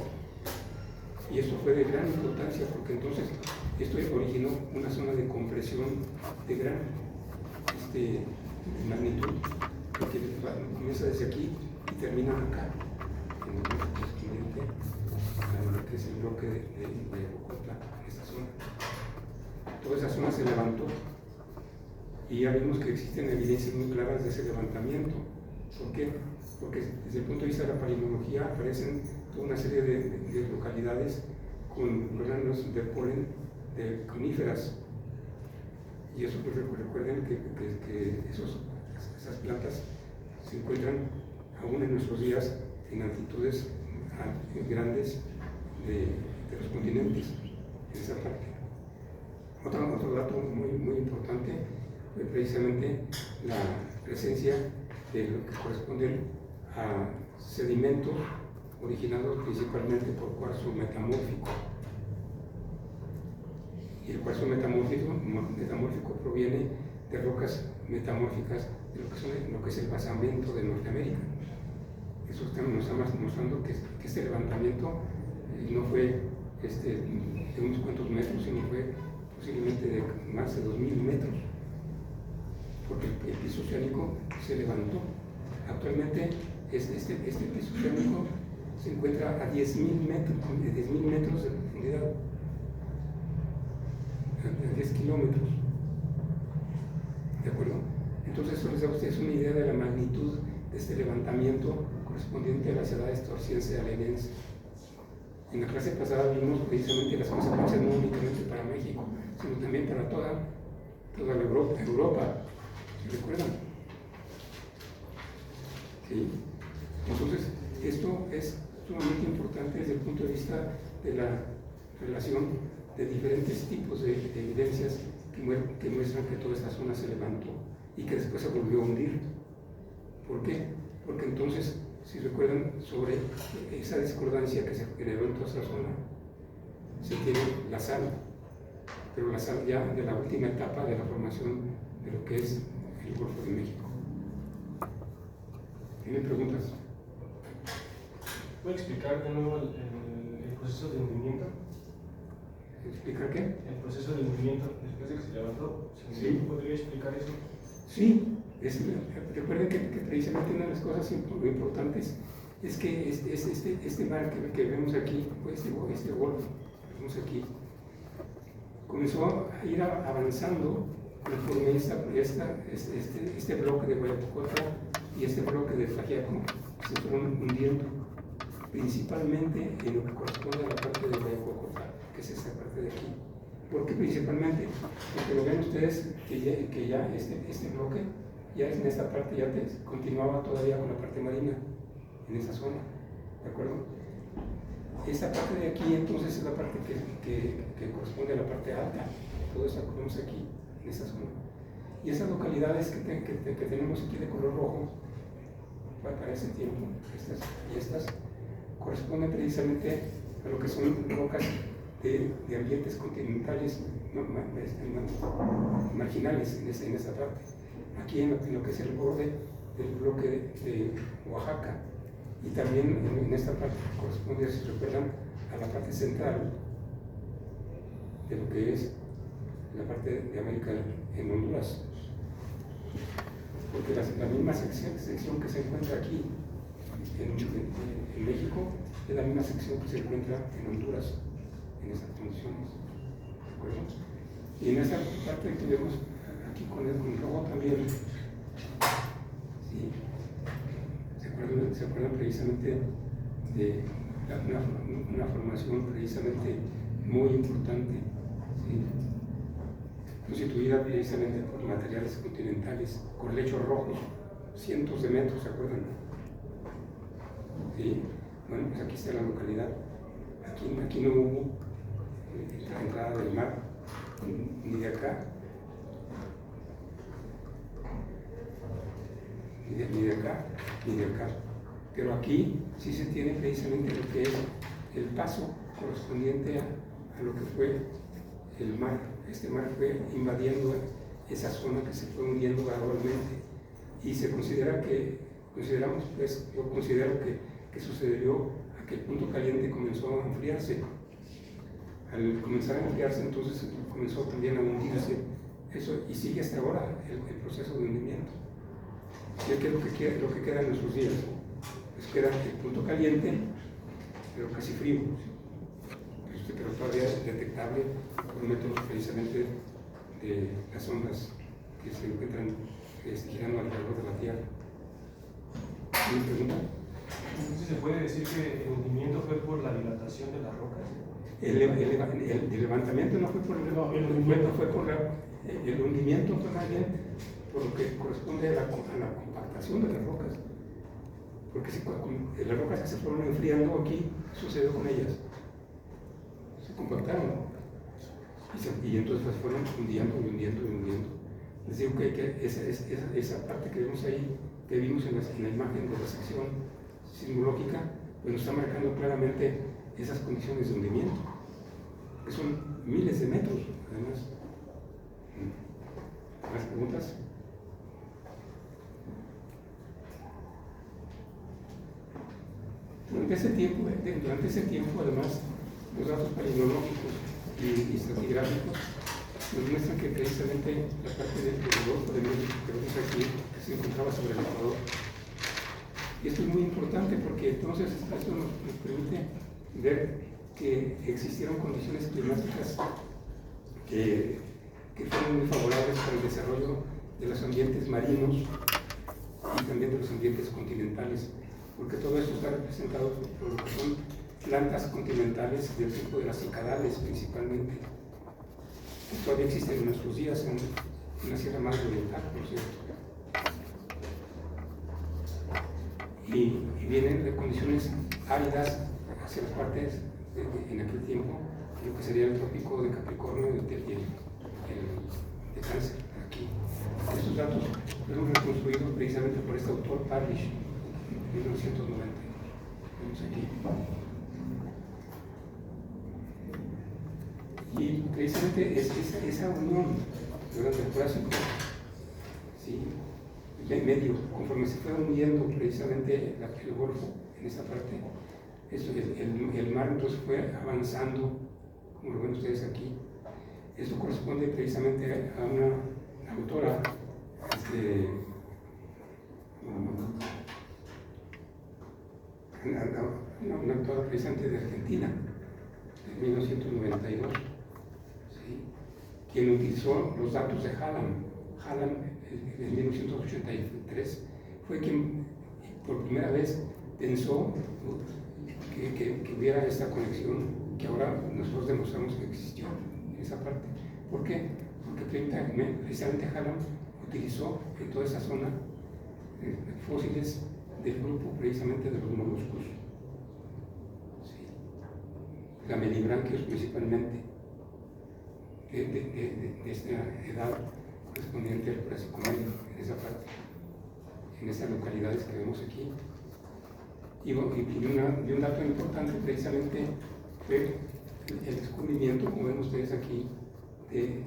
Y esto fue de gran importancia porque entonces esto originó una zona de compresión de gran magnitud, que comienza desde aquí y termina acá, en el correspondiente a lo que es el bloque de Ocotla, esta zona. Toda esa zona se levantó y ya vimos que existen evidencias muy claras de ese levantamiento. ¿Por qué? Porque desde el punto de vista de la palinología aparecen toda una serie de localidades con granos de polen de coníferas. Y eso, pues, recuerden que esas plantas se encuentran aún en nuestros días en altitudes grandes de los continentes, en esa parte. Otro dato muy importante fue precisamente la presencia de lo que corresponde a sedimentos originados principalmente por cuarzo metamórfico. Y el cuarzo metamórfico proviene de rocas metamórficas de lo que es el basamento de Norteamérica. Eso nos está mostrando que este levantamiento no fue de unos cuantos metros, sino fue posiblemente de más de 2000 metros, porque el piso oceánico se levantó. Actualmente este piso oceánico se encuentra a 10.000 metros de profundidad, a 10 kilómetros. ¿De acuerdo? Entonces eso les da a ustedes una idea de la magnitud de este levantamiento correspondiente a la ciudad estorciense alenense. En la clase pasada vimos precisamente las consecuencias no únicamente para México, sino también para toda la Europa. ¿Se recuerdan? ¿Sí? Entonces, esto es sumamente importante desde el punto de vista de la relación de diferentes tipos de evidencias que muestran que toda esta zona se levantó y que después se volvió a hundir. ¿Por qué? Porque entonces, si recuerdan, sobre esa discordancia que se generó en toda esa zona, se tiene la sal, pero la sal ya de la última etapa de la formación de lo que es el Golfo de México. ¿Tienen preguntas? ¿Puede explicar de nuevo el proceso de hundimiento? ¿Explicar qué? El proceso de hundimiento después de que se levantó. Sí. ¿Podría explicar eso? Sí, recuerden que precisamente una de las cosas importantes es que este mar que vemos aquí, este golfo que vemos aquí, comenzó a ir avanzando conforme este bloque de Guayacocota y este bloque de Tlaxiaco se fueron hundiendo, principalmente en lo que corresponde a la parte de Guayacocota, que es esta parte de aquí. ¿Por qué principalmente? Porque lo ven ustedes que ya este bloque, ya en esta parte ya continuaba todavía con la parte marina, en esa zona, ¿de acuerdo? Esta parte de aquí entonces es la parte que corresponde a la parte alta, todo eso lo vemos aquí, en esa zona. Y esas localidades que tenemos aquí de color rojo, para ese tiempo, estas corresponden precisamente a lo que son rocas de ambientes continentales marginales en esa parte. Aquí en lo que es el borde del bloque de Oaxaca, y también en esta parte corresponde, si recuerdan, a la parte central de lo que es la parte de América en Honduras, porque la misma sección que se encuentra aquí en México es la misma sección que se encuentra en Honduras, en esas condiciones, ¿de acuerdo? Y en esa parte que vemos aquí con el rojo también, ¿sí? ¿Se acuerdan precisamente de una formación precisamente muy importante, ¿sí? Constituida precisamente por materiales continentales, con lechos rojos, cientos de metros, ¿se acuerdan? ¿Sí? Bueno, pues aquí está la localidad. Aquí no hubo la entrada del mar, ni de acá, ni de acá, ni de acá. Pero aquí sí se tiene precisamente lo que es el paso correspondiente a lo que fue el mar. Este mar fue invadiendo esa zona que se fue hundiendo gradualmente, y se considera yo considero que sucedió a que el punto caliente comenzó a enfriarse. Al comenzar a enfriarse, entonces comenzó también a hundirse eso, y sigue hasta ahora el proceso de hundimiento. ¿Y qué es lo que queda en nuestros días? Pues queda el punto caliente, pero casi frío, pero todavía es detectable por métodos precisamente de las ondas que se encuentran girando alrededor de la Tierra. ¿Tiene pregunta? Entonces, ¿se puede decir que el hundimiento fue por la dilatación de las rocas? El levantamiento no fue por el hundimiento, el hundimiento fue más bien por lo que corresponde a la compactación de las rocas. porque las rocas que se fueron enfriando aquí, sucedió con ellas, se compactaron y entonces las fueron hundiendo y hundiendo y hundiendo. Les digo que esa parte que vemos ahí, que vimos en la imagen de la sección sismológica, pues nos está marcando claramente esas condiciones de hundimiento, que son miles de metros, además. ¿Más preguntas? Durante ese tiempo, además, los datos palinológicos y estratigráficos nos muestran que precisamente la parte del Golfo de México que vemos aquí, que se encontraba sobre el Ecuador. Y esto es muy importante porque entonces esto nos permite ver que existieron condiciones climáticas que fueron muy favorables para el desarrollo de los ambientes marinos y también de los ambientes continentales, porque todo esto está representado por lo que son plantas continentales del tipo de las cicadales principalmente, que todavía existen en nuestros días en la Sierra Madre Oriental, por cierto. Y vienen de condiciones áridas hacia las partes en aquel tiempo, lo que sería el trópico de Capricornio y el de Cáncer, aquí. Estos datos fueron reconstruidos precisamente por este autor Parrish, en 1990. Vemos aquí. Y precisamente esa unión durante el Jurásico, ¿sí? Medio, conforme se fue hundiendo precisamente el Golfo en esa parte, el mar entonces fue avanzando, como lo ven ustedes aquí. Esto corresponde precisamente a una autora, una autora precisamente de Argentina, de 1992, ¿sí? Quien utilizó los datos de Hallam. Hallam, en 1983, fue quien por primera vez pensó que hubiera esta conexión que ahora nosotros demostramos que existió en esa parte. ¿Por qué? Porque precisamente Hallam utilizó en toda esa zona fósiles del grupo precisamente de los moluscos, ¿sí? Lamelibranquios principalmente, de esta edad correspondiente al Jurásico Medio, en esa parte, en esas localidades que vemos aquí. Y un dato importante precisamente fue el descubrimiento, como ven ustedes aquí, de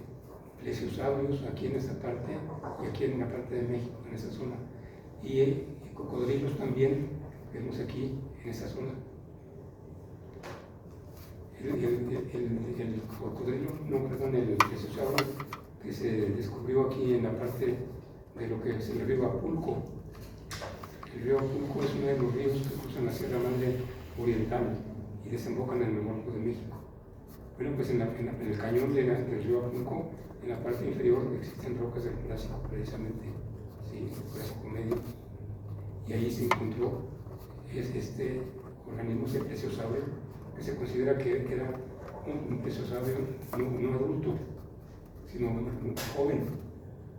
plesiosaurios aquí en esta parte y aquí en la parte de México, en esa zona. Y cocodrilos también vemos aquí en esa zona. El cocodrilo, el plesiosaurio que se descubrió aquí en la parte de lo que es el río Apulco. El río Apulco es uno de los ríos que cruzan la Sierra Madre Oriental y desembocan en el Golfo de México. Bueno, pues en el cañón del río Apulco, en la parte inferior, existen rocas del Jurásico precisamente, ¿sí? El Jurásico Medio. Y ahí se encontró este organismo, ese plesiosaurio, que se considera que era un plesiosaurio no adulto, sino un joven,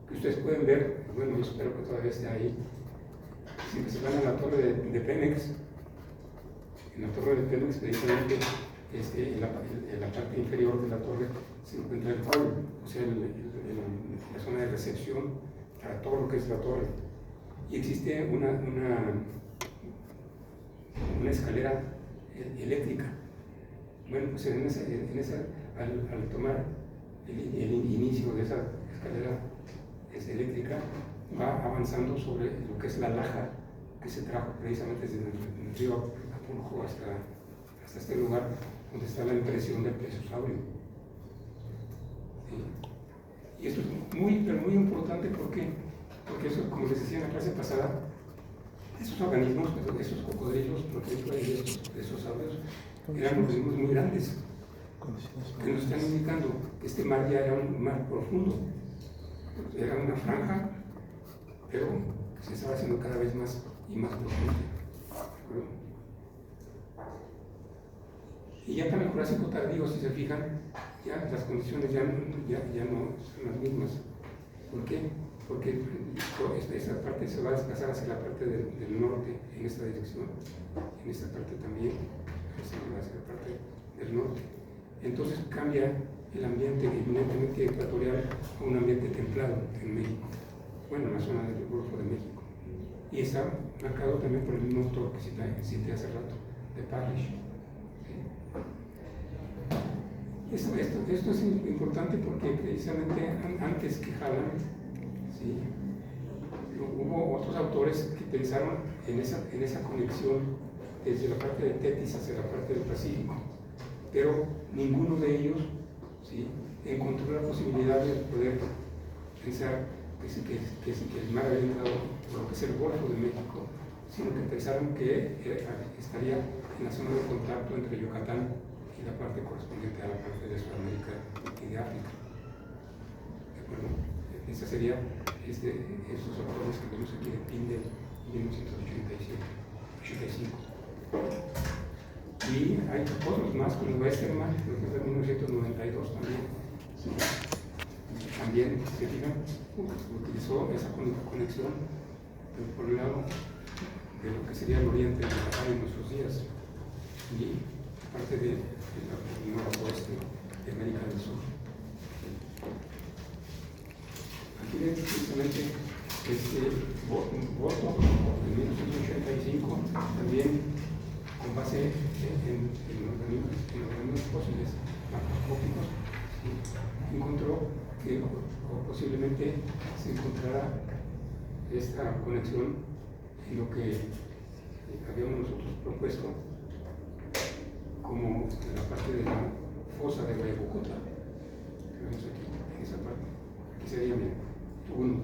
que ustedes pueden ver. Bueno, yo espero que todavía esté ahí. Si se van a la torre de Pemex, en la torre de Pemex precisamente en la parte inferior de la torre se encuentra el hall, o sea, la zona de recepción para todo lo que es la torre. Y existe una escalera eléctrica. Bueno, pues al tomar el inicio de esa escalera eléctrica, va avanzando sobre lo que es la laja que se trajo precisamente desde el río Apulco hasta este lugar donde está la impresión del plesiosaurio. ¿Sí? Y esto es muy, pero muy importante porque eso, como les decía en la clase pasada, esos organismos, esos cocodrilos, por ejemplo, y estos plesiosaurios, eran organismos muy grandes, que nos están indicando que este mar ya era un mar profundo, era una franja, pero se estaba haciendo cada vez más y más profundo. Y ya para el Jurásico tardío, si se fijan, ya las condiciones ya no son las mismas. ¿Por qué? porque esta parte se va a desplazar hacia la parte del norte, en esta dirección, en esta parte también, hacia la parte del norte. Entonces cambia el ambiente eminentemente ecuatorial a un ambiente templado en México, bueno, en la zona del Golfo de México. Y está marcado también por el mismo autor que cité hace rato, de Parrish. ¿Sí? Esto es importante porque precisamente antes que Hallam, ¿sí?, hubo otros autores que pensaron en esa conexión desde la parte de Tetis hacia la parte del Pacífico, pero ninguno de ellos, ¿sí?, encontró la posibilidad de poder pensar que el mar había entrado por lo que es el Golfo de México, sino que pensaron que estaría en la zona de contacto entre Yucatán y la parte correspondiente a la parte de Sudamérica y de África. ¿De acuerdo? Esa sería esos autores que vemos aquí de Pindel, 1985. Y hay otros más, como Westermann, que es de 1992 también. ¿Sí? También, se fijan, utilizó esa conexión por el lado de lo que sería el oriente de Yucatán en nuestros días y parte del noroeste de América del Sur. Aquí ven precisamente voto en 1985, también con base en organismos fósiles macroscópicos, ¿sí?, encontró que posiblemente se encontrara esta conexión en lo que habíamos nosotros propuesto como la parte de la fosa de Guayabocotla, que vemos aquí, en esa parte. Aquí sería 1,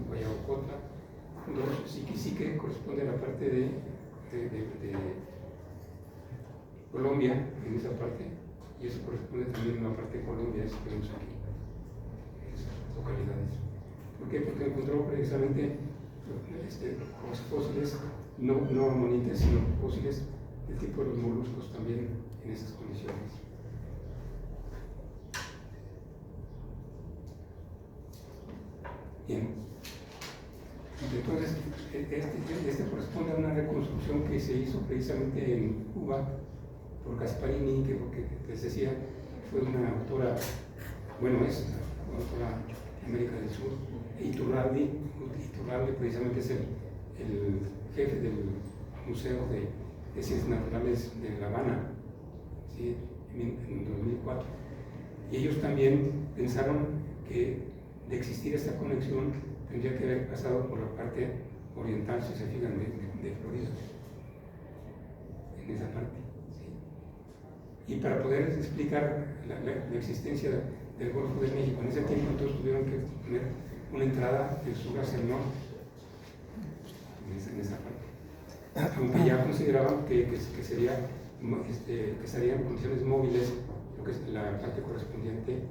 Guayabocotla, 2, Siquisique, corresponde a la parte de Colombia, en esa parte, y eso corresponde también a la parte de Colombia, eso que vemos aquí, esas localidades. ¿Por qué? Porque encontró precisamente fósiles, no ammonites, sino fósiles del tipo de los moluscos también en esas condiciones. Bien. Entonces, este corresponde a una reconstrucción que se hizo precisamente en Cuba por Gasparini, que les decía, fue una autora, bueno, es una autora de América del Sur, e Iturralde precisamente es el jefe del Museo de Ciencias Naturales de La Habana, ¿sí?, en 2004. Y ellos también pensaron que de existir esta conexión tendría que haber pasado por la parte oriental, si se fijan, de Florida, en esa parte. ¿Sí? Y para poder explicar la existencia del Golfo de México, en ese tiempo entonces tuvieron que poner una entrada del sur hacia el norte, en esa parte. Aunque ya consideraban que estarían en condiciones móviles, lo que es la parte correspondiente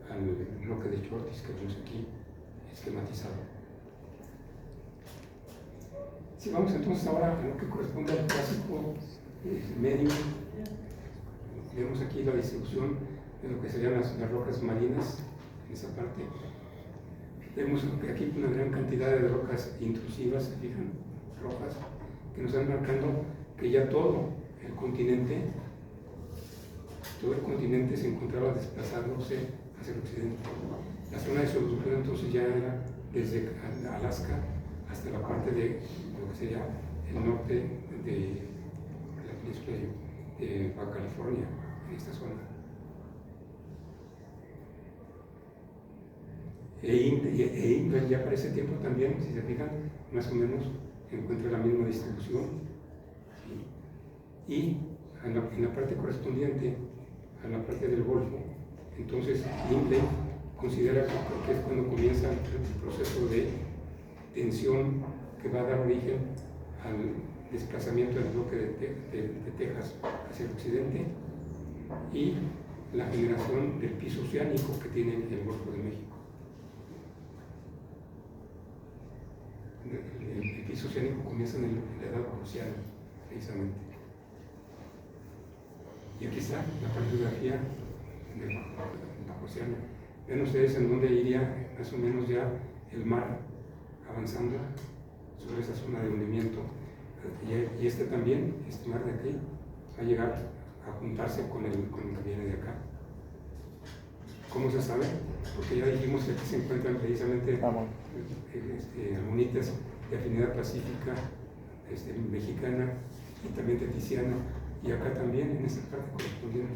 al bloque de Chortis que vemos aquí esquematizado. Si vamos entonces ahora a lo que corresponde al clásico medio, vemos aquí la distribución de lo que serían las rocas marinas en esa parte. Vemos aquí una gran cantidad de rocas intrusivas, se fijan, rojas, que nos están marcando que ya todo el continente se encontraba desplazándose hacia el occidente. La zona de solución entonces ya era desde Alaska hasta la parte de lo que sería el norte de la península de Baja California, en esta zona. E ya para ese tiempo también, si se fijan, más o menos encuentra la misma distribución. ¿Sí? Y en la parte correspondiente a la parte del Golfo, entonces Lindley considera que es cuando comienza el proceso de tensión que va a dar origen al desplazamiento del bloque de Texas hacia el occidente y la generación del piso oceánico que tiene el Golfo de México. El piso oceánico comienza en la edad oceánica, precisamente. Y aquí está la cartografía del bajo oceano. Ven ustedes en dónde iría más o menos ya el mar avanzando sobre esa zona de hundimiento. Y este también, este mar de aquí, va a llegar a juntarse con el que viene de acá. ¿Cómo se sabe? Porque ya dijimos que aquí se encuentran precisamente amonitas de afinidad pacífica, mexicana y también teticiana, y acá también en esa parte correspondiente.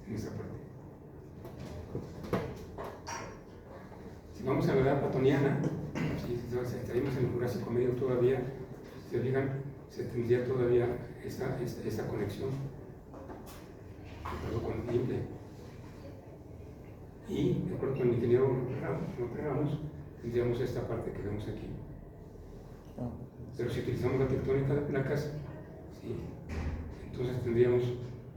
En esa parte. Si vamos a la edad patoniana, si estaríamos en el Jurásico Medio todavía, si se fijan, se tendría todavía esta conexión con el Imple. Y de acuerdo con el ingeniero López Ramos, tendríamos esta parte que vemos aquí. Pero si utilizamos la tectónica de placas, ¿sí? Entonces tendríamos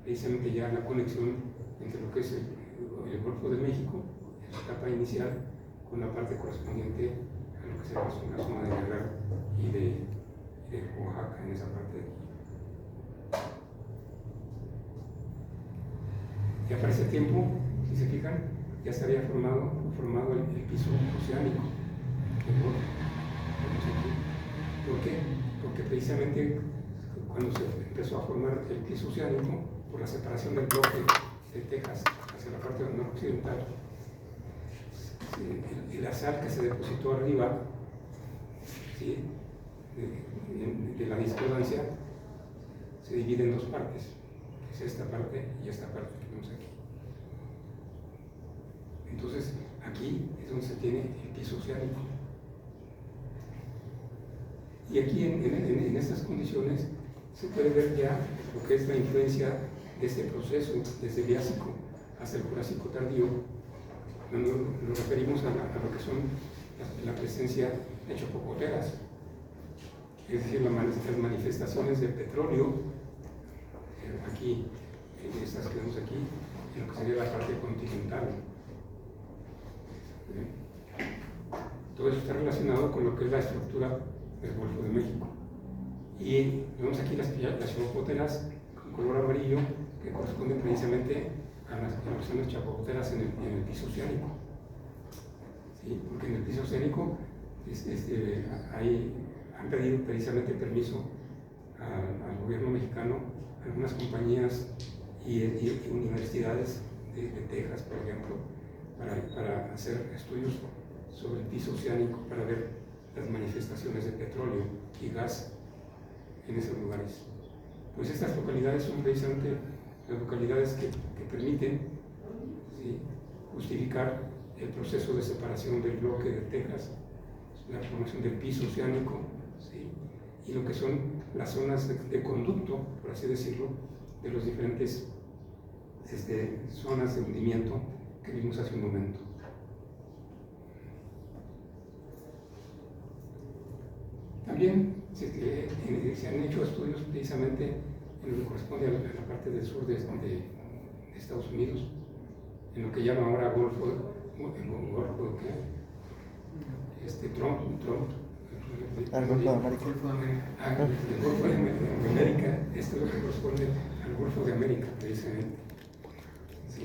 precisamente ya la conexión entre lo que es el Golfo de México, en su etapa inicial, con la parte correspondiente a lo que será la zona de Guerrero y de Oaxaca, en esa parte de aquí. Ya para ese tiempo, si se fijan, ya se había formado el piso oceánico del Golfo. ¿Por qué? Porque precisamente cuando se empezó a formar el piso oceánico, por la separación del bloque de Texas hacia la parte noroccidental, la sal que se depositó arriba, ¿sí?, de la discordancia, se divide en dos partes, que es esta parte y esta parte que vemos aquí. Entonces, aquí es donde se tiene el piso oceánico. Y aquí, en estas condiciones, se puede ver ya lo que es la influencia de este proceso, desde el Triásico hasta el Jurásico tardío. Nos referimos a lo que son la presencia de chopocoteras, es decir, las manifestaciones de petróleo, aquí, estas que vemos aquí, en lo que sería la parte continental. Todo eso está relacionado con lo que es la estructura del Golfo de México. Y vemos aquí las chapopoteras con color amarillo, que corresponden precisamente a las erupciones chapopoteras en el piso oceánico. ¿Sí? Porque en el piso oceánico han pedido precisamente permiso al gobierno mexicano, algunas compañías y universidades de Texas, por ejemplo, para hacer estudios sobre el piso oceánico, para ver las manifestaciones de petróleo y gas en esos lugares. Pues estas localidades son precisamente las localidades que permiten, ¿sí?, justificar el proceso de separación del bloque de Texas, la formación del piso oceánico, ¿sí?, y lo que son las zonas de conducto, por así decirlo, de los diferentes zonas de hundimiento que vimos hace un momento. También se han hecho estudios precisamente en lo que corresponde a la parte del sur de Estados Unidos, en lo que llaman ahora Golfo Trump. ¿Al Golfo de América? El Golfo de América, esto es lo que corresponde al Golfo de América, precisamente. ¿Sí?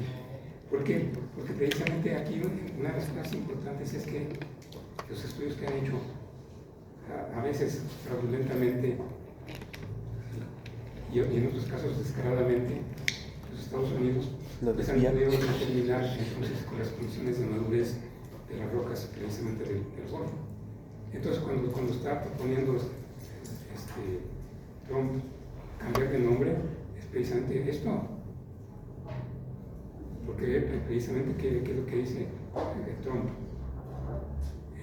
¿Por qué? Porque precisamente aquí una de las cosas importantes es que los estudios que han hecho, a veces fraudulentamente y en otros casos descaradamente, los Estados Unidos pues, han podido determinar entonces con las condiciones de madurez de las rocas precisamente del Golfo. Entonces cuando está proponiendo Trump cambiar de nombre, es precisamente esto. Porque precisamente ¿qué es lo que dice Trump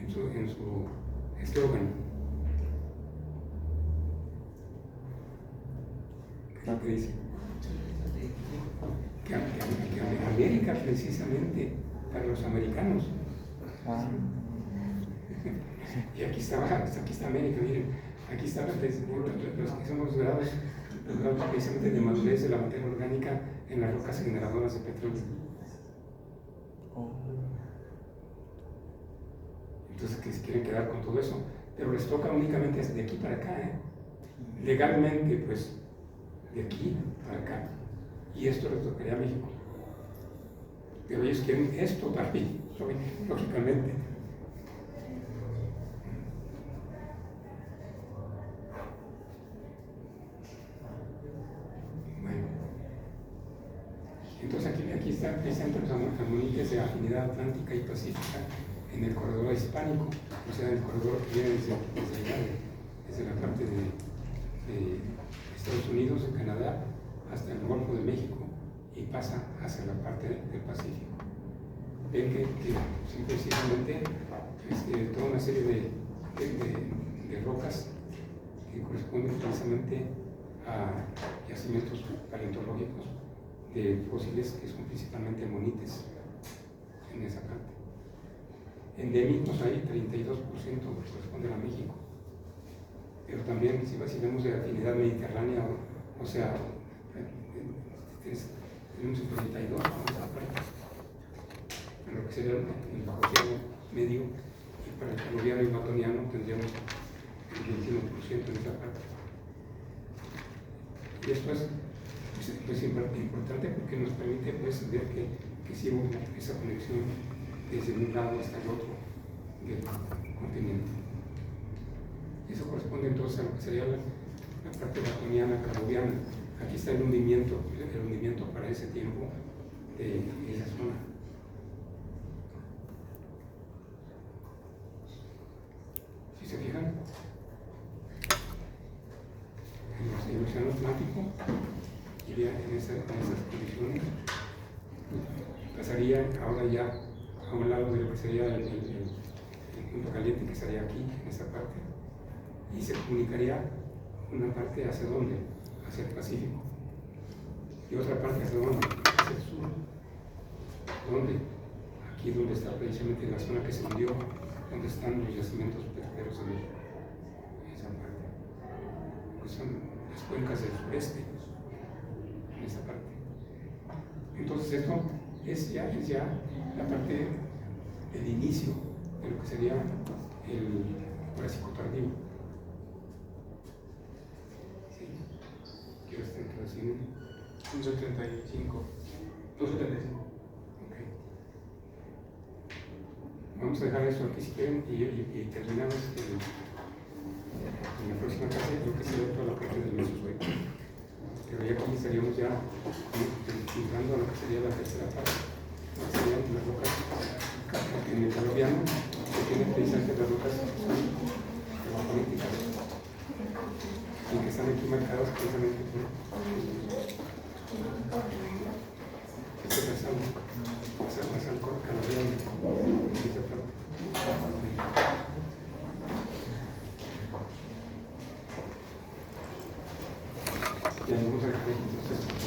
en su eslogan? ¿Qué es lo que dice? Que América precisamente para los americanos. Y aquí está América, miren, aquí están los que son los grados precisamente de madurez de la materia orgánica en las rocas generadoras de petróleo. Entonces, que se quieren quedar con todo eso, pero les toca únicamente de aquí para acá, legalmente, pues, de aquí para acá. y esto le tocaría a México. Pero ellos quieren esto también, lógicamente. Bueno, entonces aquí están los amonites de afinidad atlántica y pacífica en el corredor hispánico, o sea, el corredor que viene desde la parte de Estados Unidos, de Canadá, hasta el Golfo de México y pasa hacia la parte del Pacífico. Ven que sí, precisamente toda una serie de rocas que corresponden precisamente a yacimientos paleontológicos de fósiles que son principalmente amonites en esa parte. Endémicos hay 32% que corresponden a México, pero también si vemos de afinidad mediterránea, o sea, tenemos el 32% en lo que sería el océano medio, y para el peruviano y matoniano tendríamos el 21% en esa parte. Y esto es pues, importante porque nos permite pues, ver que sí hubo esa conexión desde un lado hasta el otro del continente. Eso corresponde entonces a lo que sería la parte matoniana, camboyana. Aquí está el hundimiento para ese tiempo de esa zona. Si se fijan, en el océano Atlántico iría en esas condiciones, pasaría ahora ya a un lado de lo que sería el punto caliente, que estaría aquí, en esa parte, y se comunicaría una parte hacia dónde, hacia el Pacífico, y otra parte hacia dónde, hacia el sur. ¿Dónde? Aquí donde está precisamente la zona que se hundió, donde están los yacimientos petroleros de México, esa parte, que son las cuencas del sureste, en esa parte. Entonces esto es ya la parte del inicio de lo que sería el Jurásico tardío. Sí. ¿Qué hora está en cada cine? 175. 275. Ok. Vamos a dejar eso aquí si quieren y terminamos en la próxima clase lo que sería toda la parte del Mesozoico. Pero ya aquí estaríamos ya entrando a lo que sería la tercera parte, que serían las rocas en el peruviano, que tienen precisamente las rocas geopolíticas y que están aquí marcadas precisamente por este pasar caloriano en esa parte. Ya vamos a ver entonces.